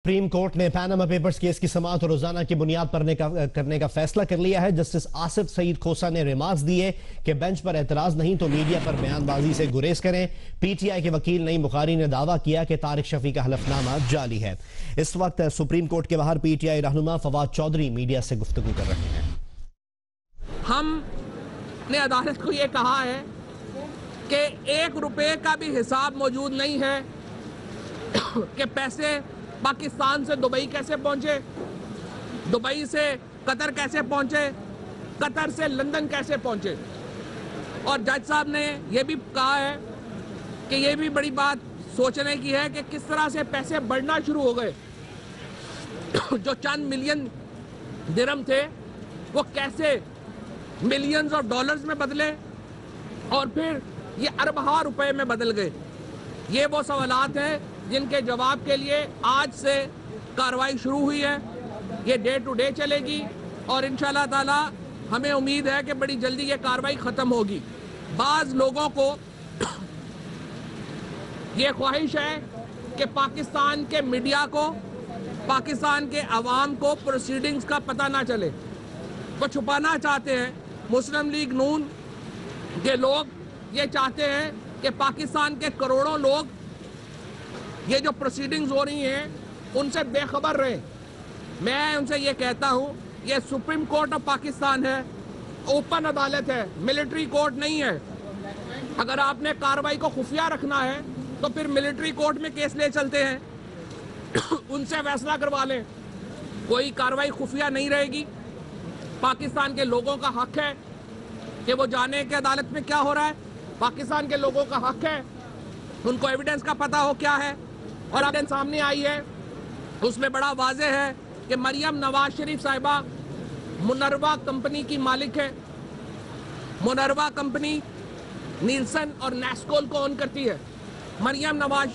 Supreme court ने Panama papers case की समाअत रोजाना की बुनियाद पर करने का फैसला कर लिया है। जस्टिस आसिफ सईद खोसा ने रिमार्क्स दिए कि बेंच पर एतराज नहीं तो मीडिया पर बयानबाजी से गुरेज करें। पीटीआई के वकील नईम बुखारी ने दावा किया कि तारिक शफी का हलफनामा जाली है। इस वक्त सुप्रीम कोर्ट के बाहर पीटीआई रहनुमा फवाद चौधरी मीडिया से गुफ्तगू कर रहे हैं। हमने अदालत को यह कहा है कि 1 रुपए का भी हिसाब मौजूद नहीं है कि पैसे पाकिस्तान से दुबई कैसे पहुंचे, दुबई से कतर कैसे पहुंचे, कतर से लंदन कैसे पहुंचे। और जज साहब ने यह भी कहा है कि यह भी बड़ी बात सोचने की है कि किस तरह से पैसे बढ़ना शुरू हो गए। जो चंद मिलियन दिरहम थे वो कैसे मिलियंस ऑफ डॉलर्स में बदले और फिर ये अरबहा रुपए में बदल गए। ये वो सवालात हैं जिनके जवाब के लिए आज से कार्रवाई शुरू हुई है। ये डे टू डे चलेगी और इंशाल्लाह ताला हमें उम्मीद है कि बड़ी जल्दी ये कार्रवाई ख़त्म होगी। बाज़ लोगों को ये ख्वाहिश है कि पाकिस्तान के मीडिया को, पाकिस्तान के अवाम को प्रोसीडिंग्स का पता ना चले। वो छुपाना चाहते हैं। मुस्लिम लीग नून के लोग ये चाहते हैं कि पाकिस्तान के करोड़ों लोग ये जो प्रोसीडिंग्स हो रही हैं उनसे बेखबर रहे। मैं उनसे ये कहता हूँ, ये सुप्रीम कोर्ट ऑफ पाकिस्तान है, ओपन अदालत है, मिलिट्री कोर्ट नहीं है। अगर आपने कार्रवाई को खुफिया रखना है तो फिर मिलिट्री कोर्ट में केस ले चलते हैं, उनसे फैसला करवा लें। कोई कार्रवाई खुफिया नहीं रहेगी। पाकिस्तान के लोगों का हक है कि वो जाने कि अदालत में क्या हो रहा है। पाकिस्तान के लोगों का हक है उनको एविडेंस का पता हो क्या है। और एविडेंस सामने आई है, उसमें बड़ा वाज़े है कि मरियम नवाज शरीफ साहिबा मुनरवा कंपनी की मालिक है। मुनरवा कंपनी नीलसन और नेस्कोल को ओन करती है। मरियम नवाज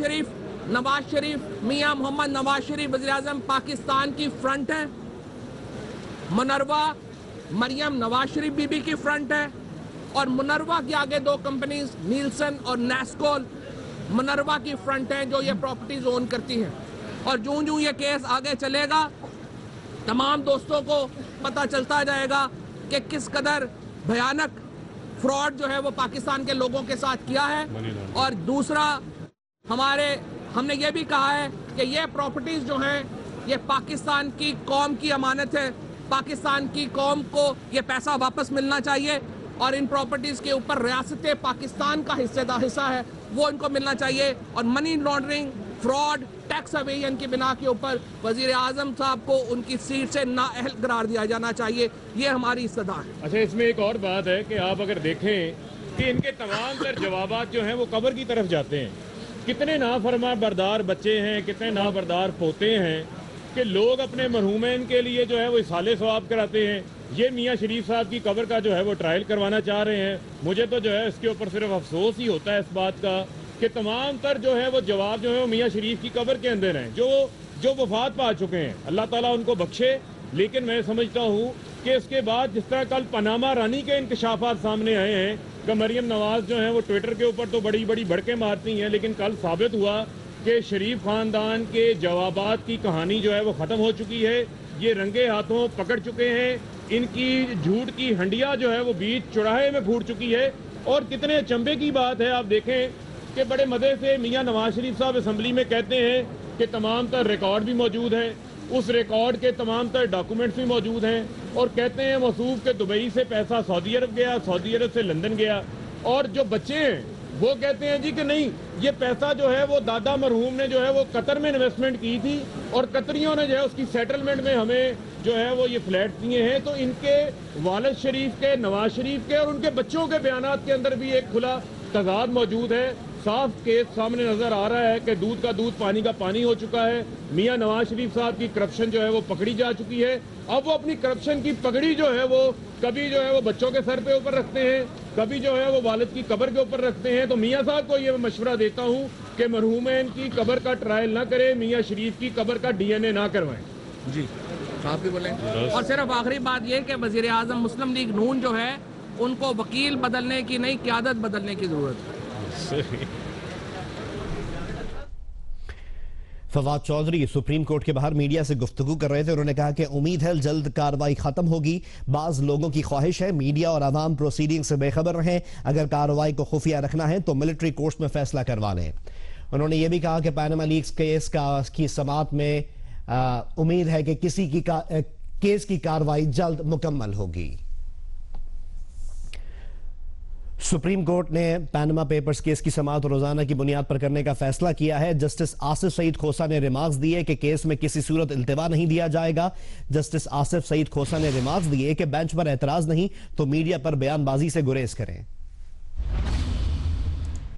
शरीफ मियां मोहम्मद नवाज शरीफ वज़ीर-ए-आज़म पाकिस्तान की फ्रंट है। मुनरवा मरियम नवाज शरीफ बीबी की फ्रंट है। और मुनरवा के आगे 2 कंपनीज नीलसन और नेस्कोल मुनरवा की फ्रंट हैं जो ये प्रॉपर्टीज ओन करती हैं। और जूं ये केस आगे चलेगा तमाम दोस्तों को पता चलता जाएगा कि किस कदर भयानक फ्रॉड जो है वो पाकिस्तान के लोगों के साथ किया है। और दूसरा हमने ये भी कहा है कि ये प्रॉपर्टीज जो हैं ये पाकिस्तान की कौम की अमानत है। पाकिस्तान की कौम को ये पैसा वापस मिलना चाहिए और इन प्रॉपर्टीज के ऊपर रियासत पाकिस्तान का हिस्सा है वो इनको मिलना चाहिए। और मनी लॉन्ड्रिंग, फ्रॉड, टैक्स अवेजन की बिना के ऊपर वजीर आजम साहब को उनकी सीट से नाअहल करार दिया जाना चाहिए। ये हमारी इस्तदा है। अच्छा, इसमें एक और बात है कि आप अगर देखें कि इनके तमाम तर जवाबात जो हैं वो कब्र की तरफ जाते हैं। कितने नाफरमा बरदार बच्चे हैं, कितने नाबरदार पोते हैं कि लोग अपने मरहूमैन के लिए जो है वो इसाले सवाब कराते हैं। ये मियाँ शरीफ साहब की कब्र का जो है वो ट्रायल करवाना चाह रहे हैं। मुझे तो जो है इसके ऊपर सिर्फ अफसोस ही होता है इस बात का कि तमाम तर जो है वो जवाब जो है वो मियाँ शरीफ की कब्र के अंदर हैं जो वफात पा चुके हैं। अल्लाह ताला उनको बख्शे। लेकिन मैं समझता हूँ कि इसके बाद जिस तरह कल पनामा रानी के इंकशाफात सामने आए हैं कि मरियम नवाज जो है वो ट्विटर के ऊपर तो बड़ी बड़ी भड़कें मारती हैं, लेकिन कल साबित हुआ कि शरीफ खानदान के जवाबात की कहानी जो है वो ख़त्म हो चुकी है। ये रंगे हाथों पकड़ चुके हैं। इनकी झूठ की हंडिया जो है वो बीच चौराहे में फूट चुकी है। और कितने अचंभे की बात है, आप देखें कि बड़े मज़े से मियाँ नवाज शरीफ साहब असम्बली में कहते हैं कि तमाम तर रिकॉर्ड भी मौजूद है, उस रिकॉर्ड के तमाम तर डॉक्यूमेंट्स भी मौजूद हैं। और कहते हैं मौसूफ के दुबई से पैसा सऊदी अरब गया, सऊदी अरब से लंदन गया। और जो बच्चे हैं वो कहते हैं जी कि नहीं, ये पैसा जो है वो दादा मरहूम ने जो है वो कतर में इन्वेस्टमेंट की थी और कतरियों ने जो है उसकी सेटलमेंट में हमें जो है वो ये फ्लैट दिए हैं। तो इनके वालिद शरीफ के, नवाज शरीफ के और उनके बच्चों के बयानात के अंदर भी एक खुला तजाद मौजूद है। साफ केस सामने नजर आ रहा है कि दूध का दूध पानी का पानी हो चुका है। मियाँ नवाज शरीफ साहब की करप्शन जो है वो पकड़ी जा चुकी है। अब वो अपनी करप्शन की पगड़ी जो है वो कभी जो है वो बच्चों के सर पे ऊपर रखते हैं, कभी जो है वो वालिद की कब्र के ऊपर रखते हैं। तो मियाँ साहब को ये मशवरा देता हूँ कि मरहूमैन की कब्र का ट्रायल ना करें, मियाँ शरीफ की कब्र का DNA ना करवाएं। जी आप भी बोलें। और सिर्फ आखिरी बात यह कि वजीर आजम मुस्लिम लीग नून जो है उनको वकील बदलने की नहीं, क़यादत बदलने की जरूरत है। फवाद चौधरी सुप्रीम कोर्ट के बाहर मीडिया से गुफ्तगू कर रहे थे। उन्होंने कहा कि उम्मीद है जल्द कार्रवाई खत्म होगी। बाज लोगों की ख्वाहिश है मीडिया और आवाम प्रोसीडिंग से बेखबर रहें। अगर कार्रवाई को खुफिया रखना है तो मिलिट्री कोर्ट्स में फैसला करवा लें। उन्होंने यह भी कहा कि पैनामा लीक्स केस की समाअत में उम्मीद है कि केस की कार्रवाई जल्द मुकम्मल होगी। सुप्रीम कोर्ट ने पैनामा पेपर्स केस की समाअत रोजाना की बुनियाद पर करने का फैसला किया है। जस्टिस आसिफ सईद खोसा ने रिमार्क्स दिए कि केस में किसी सूरत इल्तिवा नहीं दिया जाएगा। जस्टिस आसिफ सईद खोसा ने रिमार्क्स दिए कि बेंच पर एतराज नहीं तो मीडिया पर बयानबाजी से गुरेज करें।